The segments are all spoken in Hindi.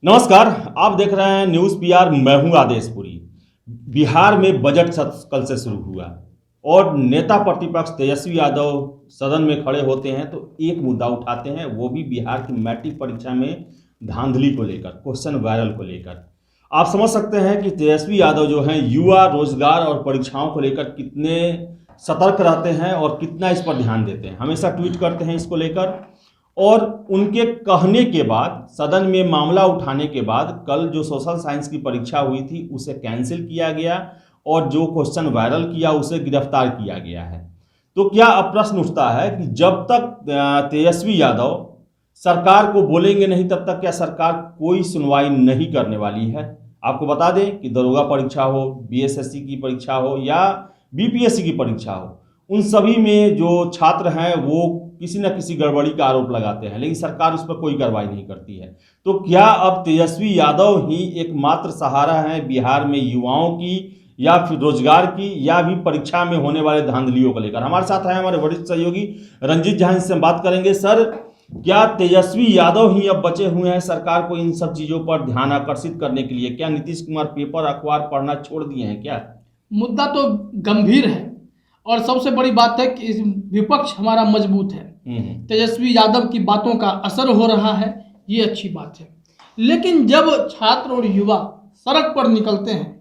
नमस्कार, आप देख रहे हैं न्यूज़ पीआर। मैं हूं आदेशपुरी। बिहार में बजट सत्र कल से शुरू हुआ और नेता प्रतिपक्ष तेजस्वी यादव सदन में खड़े होते हैं तो एक मुद्दा उठाते हैं, वो भी बिहार की मैट्रिक परीक्षा में धांधली को लेकर, क्वेश्चन वायरल को लेकर। आप समझ सकते हैं कि तेजस्वी यादव जो हैं युवा, रोजगार और परीक्षाओं को लेकर कितने सतर्क रहते हैं और कितना इस पर ध्यान देते हैं। हमेशा ट्वीट करते हैं इसको लेकर। और उनके कहने के बाद, सदन में मामला उठाने के बाद, कल जो सोशल साइंस की परीक्षा हुई थी उसे कैंसिल किया गया और जो क्वेश्चन वायरल किया उसे गिरफ्तार किया गया है। तो क्या अब प्रश्न उठता है कि जब तक तेजस्वी यादव सरकार को बोलेंगे नहीं तब तक क्या सरकार कोई सुनवाई नहीं करने वाली है। आपको बता दें कि दरोगा परीक्षा हो, बीएसएससी की परीक्षा हो या बीपीएससी की परीक्षा हो, उन सभी में जो छात्र हैं वो किसी न किसी गड़बड़ी का आरोप लगाते हैं, लेकिन सरकार उस पर कोई कार्रवाई नहीं करती है। तो क्या अब तेजस्वी यादव ही एकमात्र सहारा है बिहार में युवाओं की या फिर रोजगार की या भी परीक्षा में होने वाले धांधलियों को लेकर? हमारे साथ है हमारे वरिष्ठ सहयोगी रंजीत झा, इनसे हम बात करेंगे। सर, क्या तेजस्वी यादव ही अब बचे हुए हैं सरकार को इन सब चीज़ों पर ध्यान आकर्षित करने के लिए? क्या नीतीश कुमार पेपर अखबार पढ़ना छोड़ दिए हैं क्या? मुद्दा तो गंभीर है और सबसे बड़ी बात है कि विपक्ष हमारा मजबूत है। तेजस्वी यादव की बातों का असर हो रहा है, ये अच्छी बात है। लेकिन जब छात्र और युवा सड़क पर निकलते हैं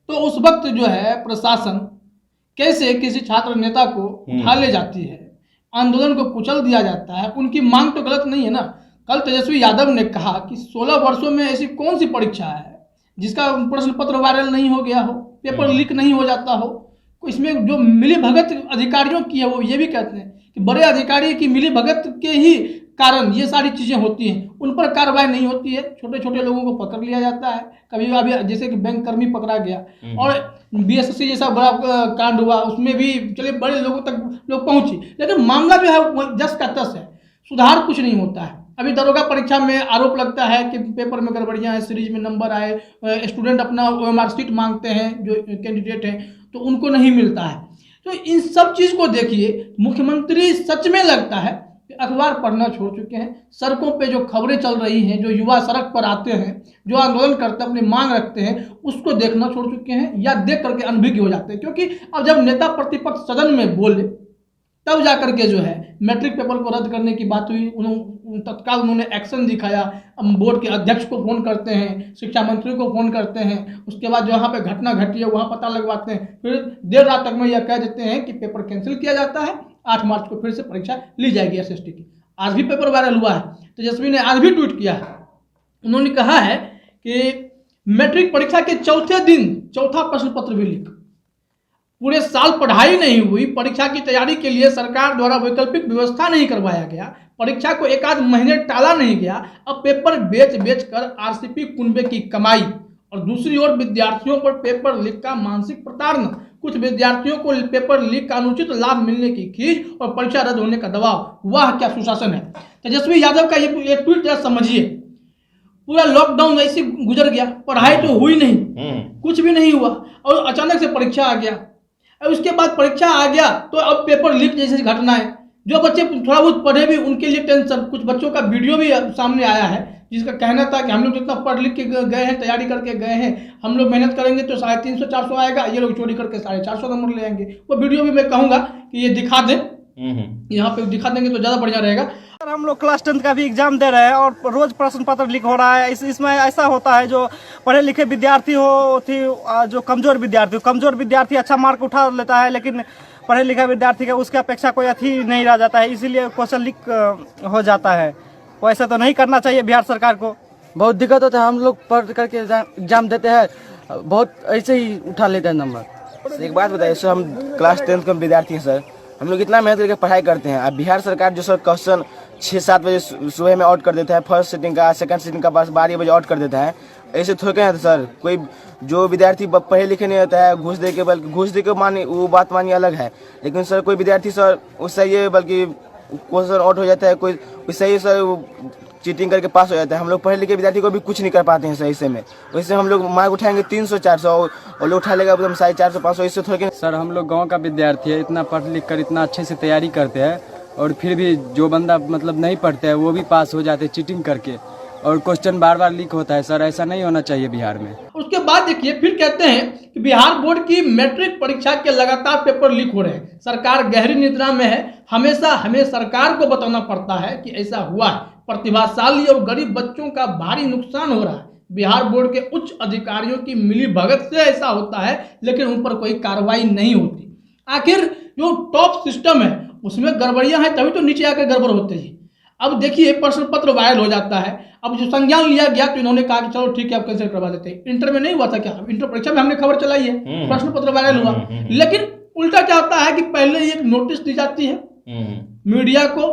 तो उस वक्त जो है प्रशासन कैसे किसी छात्र नेता को उठा ले जाती है, आंदोलन को कुचल दिया जाता है। उनकी मांग तो गलत नहीं है ना। कल तेजस्वी यादव ने कहा कि 16 वर्षों में ऐसी कौन सी परीक्षा है जिसका प्रश्न पत्र वायरल नहीं हो गया हो, पेपर लीक नहीं हो जाता हो। इसमें जो मिली भगत अधिकारियों की है, वो ये भी कहते हैं कि बड़े अधिकारी की मिली भगत के ही कारण ये सारी चीज़ें होती हैं, उन पर कार्रवाई नहीं होती है। छोटे छोटे लोगों को पकड़ लिया जाता है। कभी अभी जैसे कि बैंक कर्मी पकड़ा गया और बीएसएससी जैसा बड़ा कांड हुआ, उसमें भी चलिए बड़े लोगों तक लोग पहुंची, लेकिन मामला जो है वो जस का तस है, सुधार कुछ नहीं होता है। अभी दरोगा परीक्षा में आरोप लगता है कि पेपर में गड़बड़ियाँ हैं, सीरीज में नंबर आए, स्टूडेंट अपना ओएमआर शीट मांगते हैं जो कैंडिडेट हैं तो उनको नहीं मिलता है। तो इन सब चीज़ को देखिए, मुख्यमंत्री सच में लगता है कि अखबार पढ़ना छोड़ चुके हैं। सड़कों पे जो खबरें चल रही हैं, जो युवा सड़क पर आते हैं, जो आंदोलन करते हैं, अपनी मांग रखते हैं, उसको देखना छोड़ चुके हैं या देख करके अनभिज्ञ हो जाते हैं। क्योंकि अब जब नेता प्रतिपक्ष सदन में बोले तब जाकर के जो है मैट्रिक पेपर को रद्द करने की बात हुई। तत्काल उन्होंने एक्शन दिखाया। बोर्ड के अध्यक्ष को फ़ोन करते हैं, शिक्षा मंत्री को फ़ोन करते हैं, उसके बाद जहाँ पे घटना घटी है वहाँ पता लगवाते हैं, फिर देर रात तक में यह कह देते हैं कि पेपर कैंसिल किया जाता है, 8 मार्च को फिर से परीक्षा ली जाएगी एसएसटी की। आज भी पेपर वायरल हुआ है। तेजस्वी ने आज भी ट्वीट किया है। उन्होंने कहा है कि मैट्रिक परीक्षा के चौथे दिन चौथा प्रश्न पत्र भी लीक। पूरे साल पढ़ाई नहीं हुई, परीक्षा की तैयारी के लिए सरकार द्वारा वैकल्पिक व्यवस्था नहीं करवाया गया, परीक्षा को एक आध महीने टाला नहीं गया। अब पेपर बेच कर आरसीपी कुनबे की कमाई और दूसरी ओर विद्यार्थियों पर पेपर लीक का मानसिक प्रताड़ना, कुछ विद्यार्थियों को पेपर लीक का अनुचित लाभ मिलने की खींच और परीक्षा रद्द होने का दबाव। वाह क्या सुशासन है। तेजस्वी यादव का ये ट्वीट जरा समझिए। पूरा लॉकडाउन ऐसे गुजर गया, पढ़ाई तो हुई नहीं, कुछ भी नहीं हुआ और अचानक से परीक्षा आ गया। उसके बाद परीक्षा आ गया तो अब पेपर लीक जैसी घटना है। जो बच्चे थोड़ा बहुत पढ़े भी उनके लिए टेंशन। कुछ बच्चों का वीडियो भी सामने आया है जिसका कहना था कि हम लोग जितना पढ़ लिख के गए हैं, तैयारी करके गए हैं, हम लोग मेहनत करेंगे तो 350-400 आएगा, ये लोग चोरी करके 450 नंबर ले आएंगे। वो वीडियो भी मैं कहूँगा कि ये दिखा दें, यहाँ पे दिखा देंगे तो ज़्यादा बढ़िया रहेगा। हम लोग क्लास 10 का भी एग्जाम दे रहे हैं और रोज प्रश्न पत्र लीक हो रहा है। इसमें ऐसा होता है जो पढ़े लिखे विद्यार्थी हो, जो कमजोर विद्यार्थी अच्छा मार्क उठा लेता है, लेकिन पढ़े लिखे विद्यार्थी का उसके अपेक्षा कोई अथी नहीं रह जाता है, इसीलिए क्वेश्चन लीक हो जाता है। वैसे तो नहीं करना चाहिए बिहार सरकार को। बहुत दिक्कत होता है, हम लोग पढ़ करके एग्जाम देते हैं, बहुत ऐसे ही उठा लेते हैं नंबर। एक बात बताइए सर, हम क्लास 10 के विद्यार्थी हैं सर, हम लोग इतना मेहनत करके पढ़ाई करते हैं। अब बिहार सरकार जो सर क्वेश्चन 6-7 बजे सुबह में आउट कर देता है, फर्स्ट सिटिंग का, सेकंड सिटिंग का पास 12 बजे आउट कर देता है। ऐसे थोड़े हैं सर। कोई जो विद्यार्थी पढ़े लिखे नहीं होता है, घूस दे के मानी वो बात मानी अलग है, लेकिन सर कोई विद्यार्थी सर उससे ये बल्कि क्वेश्चन आउट हो जाता है, कोई सही सर चीटिंग करके पास हो जाता है। हम लोग पढ़े लिखे विद्यार्थी को भी कुछ नहीं कर पाते हैं सही से में। वैसे हम लोग मार्क उठाएंगे 300-400 और लोग उठा लेगा 450-500, इससे थोड़े। सर हम लोग गांव का विद्यार्थी है, इतना पढ़ लिख कर इतना अच्छे से तैयारी करते हैं और फिर भी जो बंदा मतलब नहीं पढ़ते हैं वो भी पास हो जाते हैं चीटिंग करके। और क्वेश्चन बार बार लीक होता है सर, ऐसा नहीं होना चाहिए बिहार में। उसके बाद देखिए फिर कहते हैं कि बिहार बोर्ड की मैट्रिक परीक्षा के लगातार पेपर लीक हो रहे हैं, सरकार गहरी निद्रा में है। हमेशा हमें सरकार को बताना पड़ता है कि ऐसा हुआ है, प्रतिभाशाली और गरीब बच्चों का भारी नुकसान हो रहा है। बिहार बोर्ड के उच्च अधिकारियों की मिली भगत से ऐसा होता है, लेकिन उन पर कोई कार्रवाई नहीं होती। आखिर जो टॉप सिस्टम है उसमें गड़बड़ियां हैं, तभी तो नीचे आकर गड़बड़ होते हैं। अब देखिए प्रश्न पत्र वायरल हो जाता है, अब जो संज्ञान लिया गया तो इन्होंने कहा कि चलो ठीक है आप कैंसिल करवा देते हैं। इंटर में नहीं हुआ था क्या? इंटर परीक्षा में हमने खबर चलाई है, प्रश्न पत्र वायरल हुआ, लेकिन उल्टा क्या होता है कि पहले ही एक नोटिस दी जाती है मीडिया को,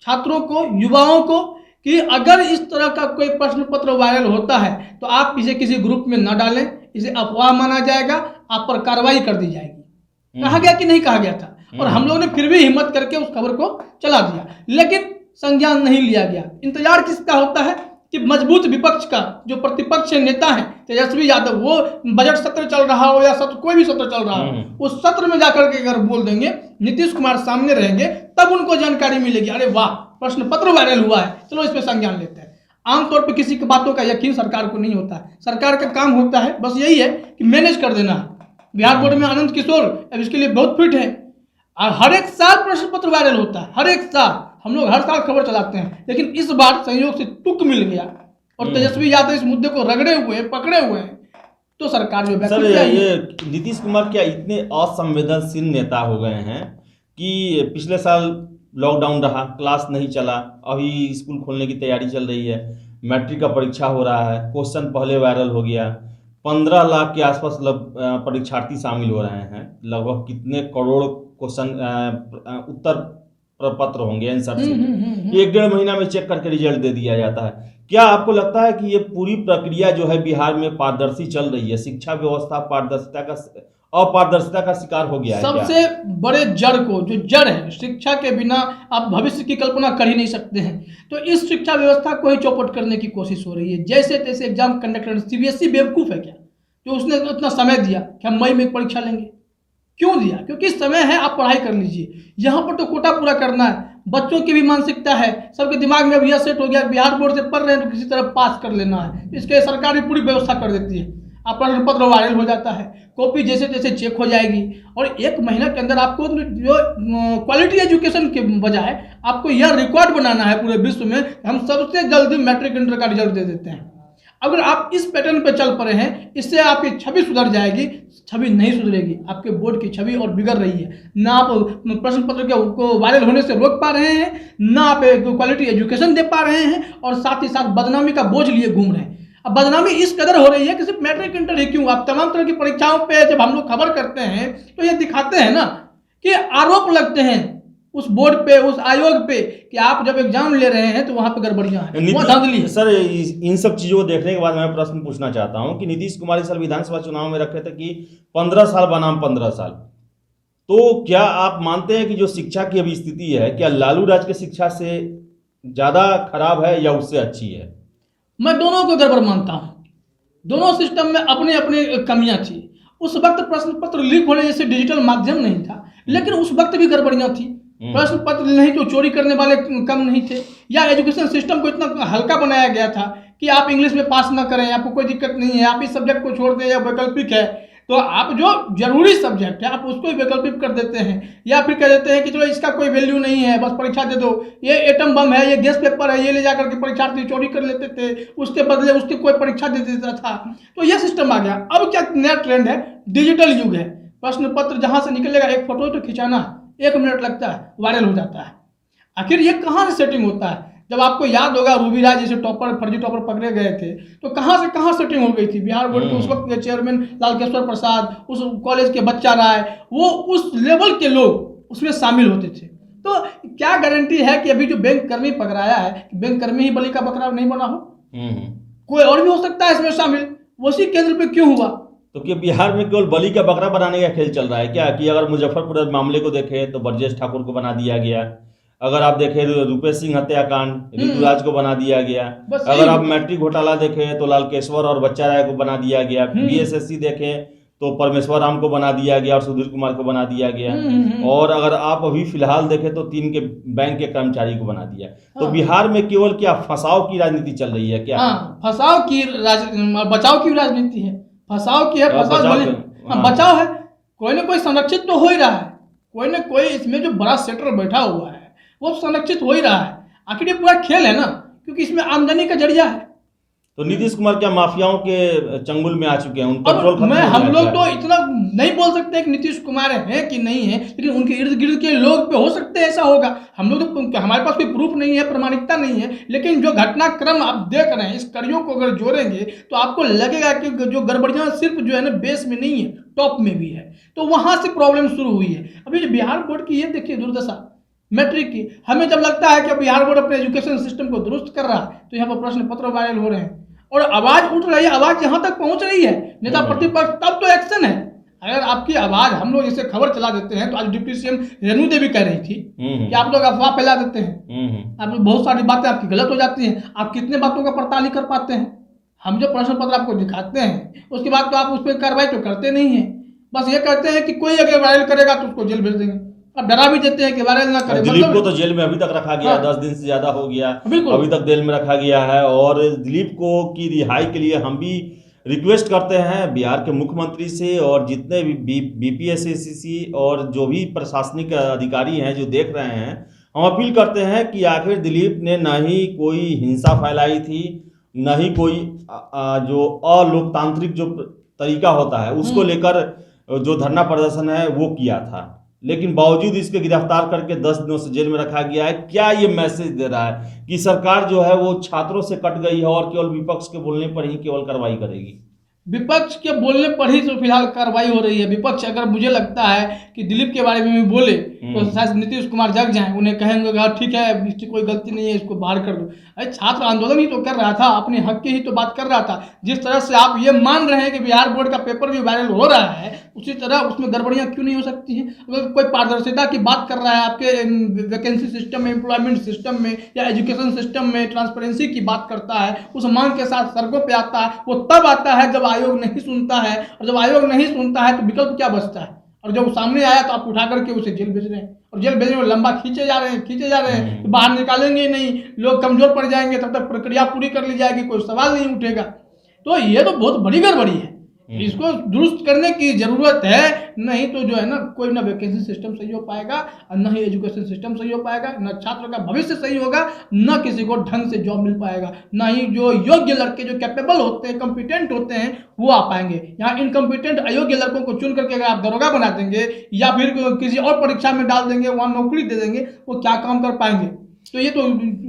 छात्रों को, युवाओं को कि अगर इस तरह का कोई प्रश्न पत्र वायरल होता है तो आप इसे किसी ग्रुप में न डालें, इसे अफवाह माना जाएगा, आप पर कार्रवाई कर दी जाएगी। कहा गया कि नहीं कहा गया था? और हम लोगों ने फिर भी हिम्मत करके उस खबर को चला दिया, लेकिन संज्ञान नहीं लिया गया। इंतजार किसका होता है कि मजबूत विपक्ष का, जो प्रतिपक्ष नेता है तेजस्वी यादव, वो बजट सत्र चल रहा हो या सत्र कोई भी सत्र चल रहा हो, उस सत्र में जाकर के अगर बोल देंगे, नीतीश कुमार सामने रहेंगे, तब उनको जानकारी मिलेगी, अरे वाह प्रश्न पत्र वायरल हुआ है, चलो इस पर संज्ञान लेते हैं। आमतौर पर किसी की बातों का यकीन सरकार को नहीं होता है। सरकार का काम होता है बस यही है कि मैनेज कर देना है। बिहार बोर्ड में आनंद किशोर अब इसके लिए बहुत फिट है, और हर एक साल प्रश्न पत्र वायरल होता है, हर एक साल हम लोग हर साल खबर चलाते हैं, लेकिन इस बार संयोग से तुक मिल गया और तेजस्वी यादव इस मुद्दे को रगड़े हुए, पकड़े हुए हैं, तो सरकार जो सर ये नीतीश कुमार क्या इतने असंवेदनशील नेता हो गए हैं कि पिछले साल लॉकडाउन रहा, क्लास नहीं चला, अभी स्कूल खोलने की तैयारी चल रही है, मैट्रिक का परीक्षा हो रहा है, क्वेश्चन पहले वायरल हो गया, 15 लाख के आसपास परीक्षार्थी शामिल हो रहे हैं, लगभग कितने करोड़ क्वेश्चन उत्तर पत्र होंगे आंसर शीट, 1-1.5 महीना में चेक करके रिजल्ट दे दिया जाता है। क्या आपको लगता है कि ये पूरी प्रक्रिया जो है बिहार में पारदर्शी चल रही है? शिक्षा व्यवस्था अपारदर्शिता का शिकार हो गया है? सबसे बड़े जड़ को, जो जड़ है, शिक्षा के बिना आप भविष्य की कल्पना कर ही नहीं सकते हैं, तो इस शिक्षा व्यवस्था को ही चौपट करने की कोशिश हो रही है। जैसे तैसे एग्जाम कंडक्ट करना। सीबीएसई बेवकूफ़ है क्या जो उसने उतना समय दिया कि हम मई में परीक्षा लेंगे? क्यों दिया? क्योंकि समय है, आप पढ़ाई कर लीजिए। यहाँ पर तो कोटा पूरा करना है, बच्चों की भी मानसिकता है, सबके दिमाग में अब यह सेट हो गया बिहार बोर्ड से पढ़ रहे हैं तो किसी तरह पास कर लेना है, इसके सरकार भी पूरी व्यवस्था कर देती है। आप प्रश्न पत्र वायरल हो जाता है, कॉपी जैसे तैसे चेक हो जाएगी, और 1 महीना के अंदर आपको जो क्वालिटी एजुकेशन के बजाय आपको यह रिकॉर्ड बनाना है पूरे विश्व में, हम सबसे जल्दी मैट्रिक इंटर का रिजल्ट दे देते हैं। अगर आप इस पैटर्न पे चल पड़े हैं, इससे आपकी छवि सुधर जाएगी। छवि नहीं सुधरेगी, आपके बोर्ड की छवि और बिगड़ रही है। ना आप प्रश्न पत्र को वायरल होने से रोक पा रहे हैं, ना आप क्वालिटी एजुकेशन दे पा रहे हैं, और साथ ही साथ बदनामी का बोझ लिए घूम रहे हैं। अब बदनामी इस कदर हो रही है कि सिर्फ मैट्रिक इंटर ही क्यों, आप तमाम तरह की परीक्षाओं पे जब हम लोग खबर करते हैं तो ये दिखाते हैं ना कि आरोप लगते हैं उस बोर्ड पे, उस आयोग पे, कि आप जब एग्जाम ले रहे हैं तो वहां पे गड़बड़ियां हैं, वहां धांधली है। सर इन सब चीजों को देखने के बाद मैं प्रश्न पूछना चाहता हूं कि नीतीश कुमार इस साल विधानसभा चुनाव में रखे थे कि 15 साल बनाम 15 साल, तो क्या आप मानते हैं कि जो शिक्षा की अभी स्थिति है, क्या लालू राज की शिक्षा से ज्यादा खराब है या उससे अच्छी है? मैं दोनों को गड़बड़ मानता हूँ। दोनों सिस्टम में अपनी अपनी कमियां थी। उस वक्त प्रश्न पत्र लीक होने जैसे डिजिटल माध्यम नहीं था, लेकिन उस वक्त भी गड़बड़ियां थी। प्रश्न पत्र नहीं तो चोरी करने वाले कम नहीं थे, या एजुकेशन सिस्टम को इतना हल्का बनाया गया था कि आप इंग्लिश में पास ना करें, आपको कोई दिक्कत नहीं है, आप इस सब्जेक्ट को छोड़ दें या वैकल्पिक है, तो आप जो जरूरी सब्जेक्ट है आप उसको ही वैकल्पिक कर देते हैं, या फिर कह देते हैं कि चलो इसका कोई वैल्यू नहीं है, बस परीक्षा दे दो, ये एटम बम है, ये गैस पेपर है, ये ले जाकर के परीक्षार्थी चोरी कर लेते थे, उसके बदले उसकी कोई परीक्षा दे देता था। तो यह सिस्टम आ गया। अब क्या नया ट्रेंड है, डिजिटल युग है। प्रश्न पत्र जहां से निकलेगा, एक फोटो तो खिंचाना है, 1 मिनट लगता है, वायरल हो जाता है। आखिर ये कहाँ से सेटिंग होता है? जब आपको याद होगा रूबी राज जैसे टॉपर, फर्जी टॉपर पकड़े गए थे, तो कहाँ से कहाँ सेटिंग हो गई थी। बिहार बोर्ड के उस वक्त के चेयरमैन लालकेश्वर प्रसाद, उस कॉलेज के बच्चा राय, वो उस लेवल के लोग उसमें शामिल होते थे। तो क्या गारंटी है कि अभी जो बैंक कर्मी पकड़ाया है, बैंक कर्मी ही बलि का बकरा नहीं बना हो? कोई और भी हो सकता है इसमें शामिल, उसी केंद्र पे क्यों हुआ? तो क्या बिहार में केवल बलि का बकरा बनाने का खेल चल रहा है क्या? कि अगर मुजफ्फरपुर मामले को देखें तो ब्रजेश ठाकुर को बना दिया गया, अगर आप देखें रूपेश सिंह हत्याकांड ऋतुराज को बना दिया गया, अगर आप मैट्रिक घोटाला देखें तो लालकेश्वर और बच्चा राय को बना दिया गया, बीएसएससी देखें तो परमेश्वर राम को बना दिया गया और सुधीर कुमार को बना दिया गया, और अगर आप अभी फिलहाल देखें तो 3 के बैंक के कर्मचारी को बना दिया। तो बिहार में केवल क्या फंसाव की राजनीति चल रही है क्या? फंसाव की बचाव की राजनीति है, फंसाव की है, बचाव है। कोई ना कोई संरक्षित तो हो ही रहा है, कोई ना कोई इसमें जो बड़ा सेक्टर बैठा हुआ है वो संरक्षित हो ही रहा है। आखिर ये पूरा खेल है ना, क्योंकि इसमें आमदनी का जरिया है। तो नीतीश कुमार क्या माफियाओं के चंगुल में आ चुके हैं? उन कंट्रोल हम लोग तो इतना नहीं बोल सकते कि नीतीश कुमार है कि नहीं है, लेकिन उनके इर्द गिर्द के लोग पे हो सकते हैं ऐसा होगा। हम लोग तो, हमारे पास कोई प्रूफ नहीं है, प्रमाणिकता नहीं है, लेकिन जो घटनाक्रम आप देख रहे हैं, इस कड़ियों को अगर जोड़ेंगे तो आपको लगेगा कि जो गड़बड़ियां सिर्फ जो है ना बेस में नहीं है, टॉप में भी है। तो वहां से प्रॉब्लम शुरू हुई है। अभी जो बिहार बोर्ड की ये देखिए दुर्दशा मैट्रिक की, हमें जब लगता है कि बिहार बोर्ड अपने एजुकेशन सिस्टम को दुरुस्त कर रहा है तो यहाँ पर प्रश्न पत्र वायरल हो रहे हैं और आवाज उठ रही है, आवाज यहाँ तक पहुंच रही है नेता प्रतिपक्ष, तब तो एक्शन है। अगर आपकी आवाज, हम लोग जैसे खबर चला देते हैं, तो आज डिप्टी सीएम रेणु देवी कह रही थी कि आप लोग अफवाह फैला देते हैं, आप बहुत सारी बातें आपकी गलत हो जाती हैं, आप कितने बातों का पड़ताल कर पाते हैं। हम जो प्रश्न पत्र आपको दिखाते हैं उसके बाद तो आप उस पर कार्रवाई तो करते नहीं है, बस ये कहते हैं कि कोई अगर वायरल करेगा तो उसको जेल भेज देंगे। अब डरा भी देते हैं कि वायरल ना करें। दिलीप को तो जेल में अभी तक रखा गया, 10 दिन से ज्यादा हो गया, अभी तक जेल में रखा गया है। और दिलीप को की रिहाई के लिए हम भी रिक्वेस्ट करते हैं बिहार के मुख्यमंत्री से और जितने भी बीपीएससी और जो भी प्रशासनिक अधिकारी हैं जो देख रहे हैं, हम अपील करते हैं कि आखिर दिलीप ने न ही कोई हिंसा फैलाई थी, न ही कोई जो अलोकतांत्रिक जो तरीका होता है उसको लेकर जो धरना प्रदर्शन है वो किया था, लेकिन बावजूद इसके गिरफ्तार करके 10 दिनों से जेल में रखा गया है। क्या ये मैसेज दे रहा है कि सरकार जो है वो छात्रों से कट गई है और केवल विपक्ष के बोलने पर ही केवल कार्रवाई करेगी? विपक्ष के बोलने पर ही तो फिलहाल कार्रवाई हो रही है। विपक्ष अगर मुझे लगता है कि दिलीप के बारे में भी बोले तो शायद नीतीश कुमार जग जाए, उन्हें कहेंगे ठीक है इसकी कोई गलती नहीं है, इसको बाहर कर दो। अरे छात्र आंदोलन ही तो कर रहा था, अपने हक की ही तो बात कर रहा था। जिस तरह से आप ये मान रहे हैं कि बिहार बोर्ड का पेपर भी वायरल हो रहा है, उसी तरह उसमें गड़बड़ियां क्यों नहीं हो सकती हैं? अगर कोई पारदर्शिता की बात कर रहा है आपके वैकेंसी सिस्टम में, एम्प्लॉयमेंट सिस्टम में या एजुकेशन सिस्टम में, ट्रांसपेरेंसी की बात करता है, उस मांग के साथ सड़कों पर आता है, वो तब आता है जब आयोग नहीं सुनता है। और जब आयोग नहीं सुनता है तो विकल्प क्या बचता है? और जब सामने आया तो आप उठा करके उसे जेल भेज रहे हैं, और जेल भेजने में लंबा खींचे जा रहे हैं, तो बाहर निकालेंगे ही नहीं, लोग कमजोर पड़ जाएंगे, तब तक प्रक्रिया पूरी कर ली जाएगी, कोई सवाल नहीं उठेगा। तो ये तो बहुत बड़ी गड़बड़ी है, इसको दुरुस्त करने की जरूरत है। नहीं तो जो है ना, कोई ना वैकेंसी सिस्टम सही हो पाएगा, न ही एजुकेशन सिस्टम सही हो पाएगा, न छात्रों का भविष्य सही होगा, न किसी को ढंग से जॉब मिल पाएगा, न ही जो योग्य लड़के जो कैपेबल होते हैं, कॉम्पिटेंट होते हैं वो आ पाएंगे। यहाँ इनकम्पिटेंट अयोग्य लड़कों को चुन करके अगर आप दरोगा बना देंगे या फिर किसी और परीक्षा में डाल देंगे, वहाँ नौकरी दे देंगे, वो क्या काम कर पाएंगे? तो ये तो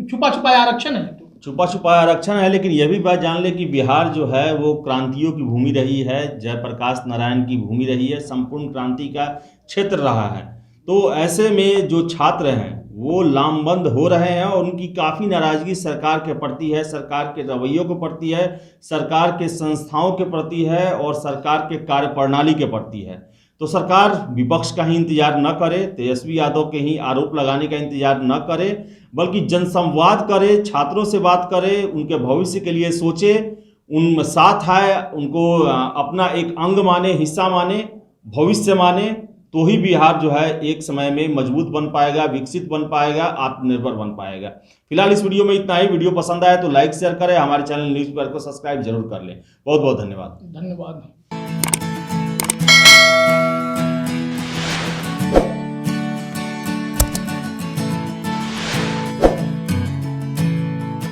छुपा छुपाया आरक्षण है, छुपा छुपा आरक्षण है। लेकिन यह भी बात जान ले कि बिहार जो है वो क्रांतियों की भूमि रही है, जयप्रकाश नारायण की भूमि रही है, संपूर्ण क्रांति का क्षेत्र रहा है। तो ऐसे में जो छात्र हैं वो लामबंद हो रहे हैं और उनकी काफ़ी नाराज़गी सरकार के प्रति है, सरकार के रवैयों के प्रति है, सरकार के संस्थाओं के प्रति है और सरकार के कार्यप्रणाली के प्रति है। तो सरकार विपक्ष का ही इंतजार न करे, तेजस्वी यादव के ही आरोप लगाने का इंतजार न करे, बल्कि जनसंवाद करे, छात्रों से बात करे, उनके भविष्य के लिए सोचे, उन साथ आए, उनको अपना एक अंग माने, हिस्सा माने, भविष्य माने, तो ही बिहार जो है एक समय में मजबूत बन पाएगा, विकसित बन पाएगा, आत्मनिर्भर बन पाएगा। फिलहाल इस वीडियो में इतना ही। वीडियो पसंद आए तो लाइक शेयर करें, हमारे चैनल न्यूज़ पेपर को सब्सक्राइब जरूर कर लें। बहुत बहुत धन्यवाद।